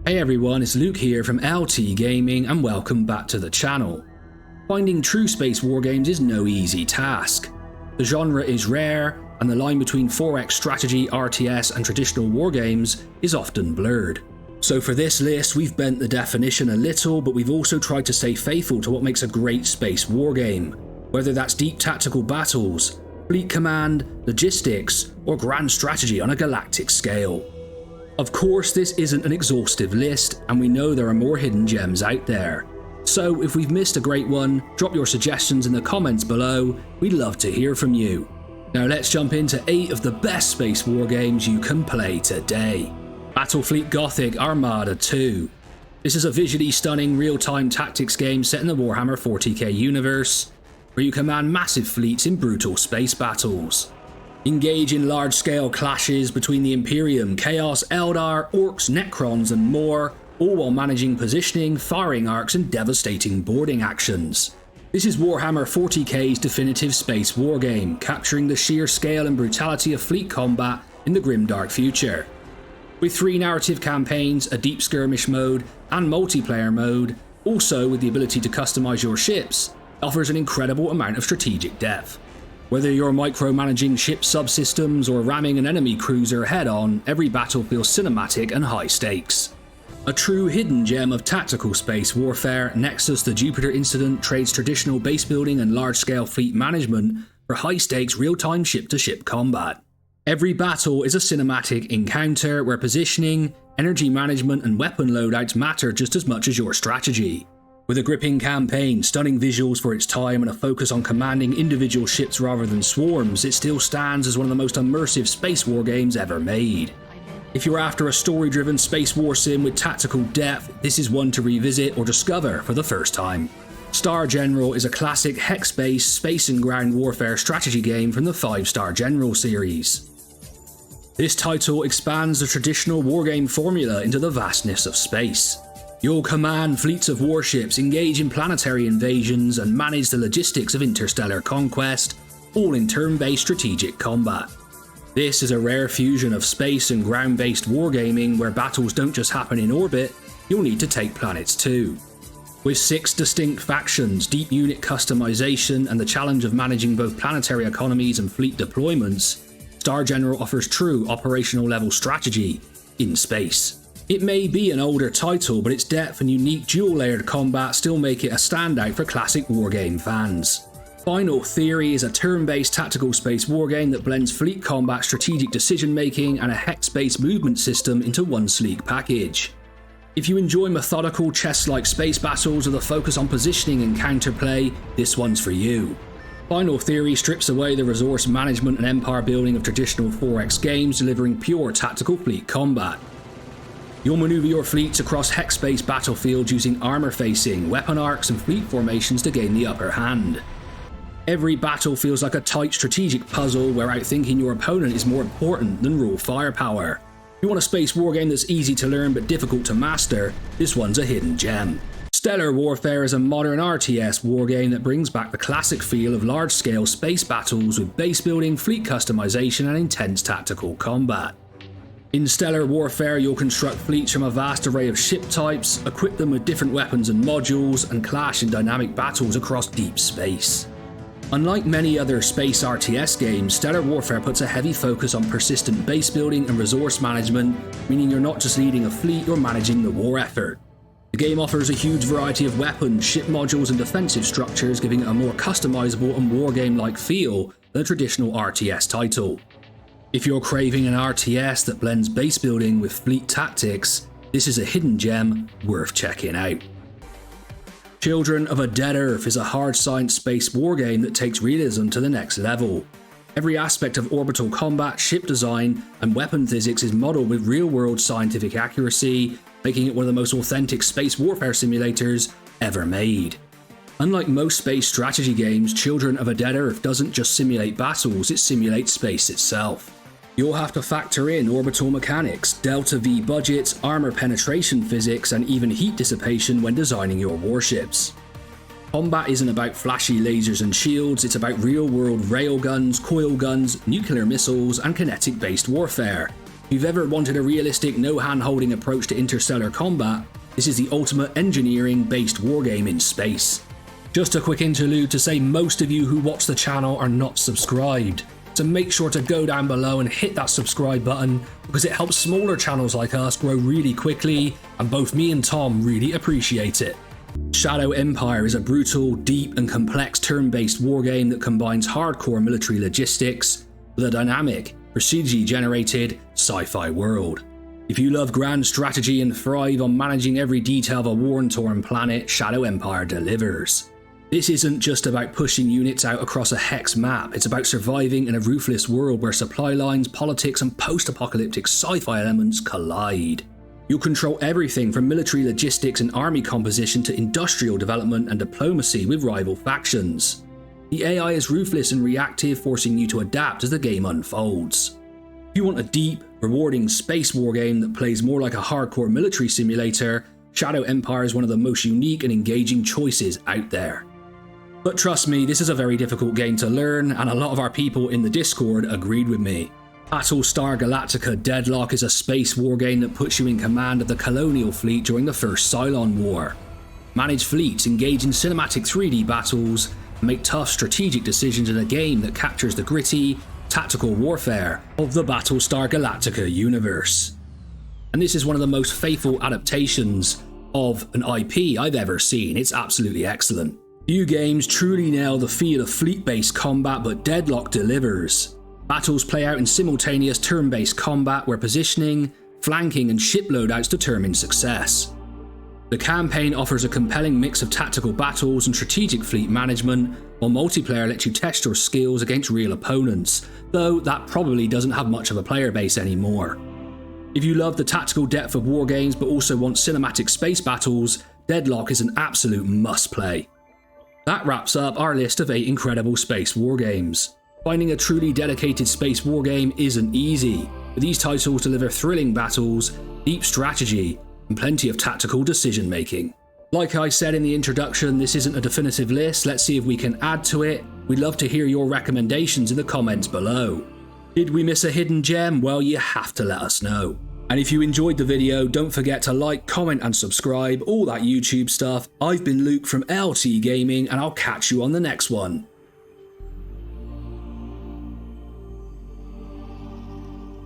Hey everyone, it's Luke here from LT Gaming and welcome back to the channel. Finding true space wargames is no easy task. The genre is rare and the line between 4X strategy, RTS and traditional wargames is often blurred. So for this list we've bent the definition a little, but we've also tried to stay faithful to what makes a great space wargame, whether that's deep tactical battles, fleet command, logistics or grand strategy on a galactic scale. Of course, this isn't an exhaustive list, and we know there are more hidden gems out there. So if we've missed a great one, drop your suggestions in the comments below, we'd love to hear from you. Now let's jump into 8 of the best space wargames you can play today. Battlefleet Gothic Armada 2. This is a visually stunning real-time tactics game set in the Warhammer 40k universe, where you command massive fleets in brutal space battles. Engage in large-scale clashes between the Imperium, Chaos, Eldar, Orcs, Necrons and more, all while managing positioning, firing arcs and devastating boarding actions. This is Warhammer 40k's definitive space wargame, capturing the sheer scale and brutality of fleet combat in the grimdark future. With 3 narrative campaigns, a deep skirmish mode and multiplayer mode, also with the ability to customize your ships, offers an incredible amount of strategic depth. Whether you're micromanaging ship subsystems or ramming an enemy cruiser head-on, every battle feels cinematic and high stakes. A true hidden gem of tactical space warfare, Nexus the Jupiter incident trades traditional base building and large-scale fleet management for high-stakes real-time ship-to-ship combat. Every battle is a cinematic encounter where positioning, energy management and weapon loadouts matter just as much as your strategy. With a gripping campaign, stunning visuals for its time and a focus on commanding individual ships rather than swarms, it still stands as one of the most immersive space war games ever made. If you're after a story-driven space war sim with tactical depth, this is one to revisit or discover for the first time. Star General is a classic hex-based space and ground warfare strategy game from the 5-Star General series. This title expands the traditional wargame formula into the vastness of space. You'll command fleets of warships, engage in planetary invasions, and manage the logistics of interstellar conquest, all in turn-based strategic combat. This is a rare fusion of space and ground-based wargaming where battles don't just happen in orbit, you'll need to take planets too. With 6 distinct factions, deep unit customization, and the challenge of managing both planetary economies and fleet deployments, Star General offers true operational level strategy in space. It may be an older title, but its depth and unique dual-layered combat still make it a standout for classic wargame fans. Final Theory is a turn-based tactical space wargame that blends fleet combat, strategic decision-making, and a hex-based movement system into one sleek package. If you enjoy methodical, chess-like space battles with a focus on positioning and counterplay, this one's for you. Final Theory strips away the resource management and empire building of traditional 4X games, delivering pure tactical fleet combat. You'll maneuver your fleets across hex-based battlefields using armor facing, weapon arcs and fleet formations to gain the upper hand. Every battle feels like a tight strategic puzzle where outthinking your opponent is more important than raw firepower. If you want a space wargame that's easy to learn but difficult to master, this one's a hidden gem. Stellar Warfare is a modern RTS wargame that brings back the classic feel of large-scale space battles with base building, fleet customization and intense tactical combat. In Stellar Warfare, you'll construct fleets from a vast array of ship types, equip them with different weapons and modules, and clash in dynamic battles across deep space. Unlike many other space RTS games, Stellar Warfare puts a heavy focus on persistent base building and resource management, meaning you're not just leading a fleet, you're managing the war effort. The game offers a huge variety of weapons, ship modules and defensive structures, giving it a more customizable and wargame-like feel than a traditional RTS title. If you're craving an RTS that blends base building with fleet tactics, this is a hidden gem worth checking out. Children of a Dead Earth is a hard science space wargame that takes realism to the next level. Every aspect of orbital combat, ship design, and weapon physics is modeled with real-world scientific accuracy, making it one of the most authentic space warfare simulators ever made. Unlike most space strategy games, Children of a Dead Earth doesn't just simulate battles, it simulates space itself. You'll have to factor in orbital mechanics, delta V budgets, armor penetration physics, and even heat dissipation when designing your warships. Combat isn't about flashy lasers and shields, it's about real-world railguns, coil guns, nuclear missiles, and kinetic-based warfare. If you've ever wanted a realistic, no hand-holding approach to interstellar combat, this is the ultimate engineering-based wargame in space. Just a quick interlude to say most of you who watch the channel are not subscribed, so make sure to go down below and hit that subscribe button because it helps smaller channels like us grow really quickly, and both me and Tom really appreciate it. Shadow Empire is a brutal, deep and complex turn-based wargame that combines hardcore military logistics with a dynamic, procedurally generated sci-fi world. If you love grand strategy and thrive on managing every detail of a war-torn planet, Shadow Empire delivers. This isn't just about pushing units out across a hex map, it's about surviving in a ruthless world where supply lines, politics and post-apocalyptic sci-fi elements collide. You'll control everything from military logistics and army composition to industrial development and diplomacy with rival factions. The AI is ruthless and reactive, forcing you to adapt as the game unfolds. If you want a deep, rewarding space wargame that plays more like a hardcore military simulator, Shadow Empire is one of the most unique and engaging choices out there. But trust me, this is a very difficult game to learn, and a lot of our people in the Discord agreed with me. Battlestar Galactica Deadlock is a space wargame that puts you in command of the colonial fleet during the First Cylon War. Manage fleets, engage in cinematic 3D battles, and make tough strategic decisions in a game that captures the gritty, tactical warfare of the Battlestar Galactica universe. And this is one of the most faithful adaptations of an IP I've ever seen. It's absolutely excellent. Few games truly nail the feel of fleet-based combat, but Deadlock delivers. Battles play out in simultaneous turn-based combat where positioning, flanking and ship loadouts determine success. The campaign offers a compelling mix of tactical battles and strategic fleet management, while multiplayer lets you test your skills against real opponents, though that probably doesn't have much of a player base anymore. If you love the tactical depth of wargames but also want cinematic space battles, Deadlock is an absolute must-play. That wraps up our list of 8 incredible space wargames. Finding a truly dedicated space wargame isn't easy, but these titles deliver thrilling battles, deep strategy, and plenty of tactical decision making. Like I said in the introduction, this isn't a definitive list, let's see if we can add to it. We'd love to hear your recommendations in the comments below. Did we miss a hidden gem? Well, you have to let us know. And if you enjoyed the video, don't forget to like, comment and subscribe, all that YouTube stuff. I've been Luke from LT Gaming and I'll catch you on the next one.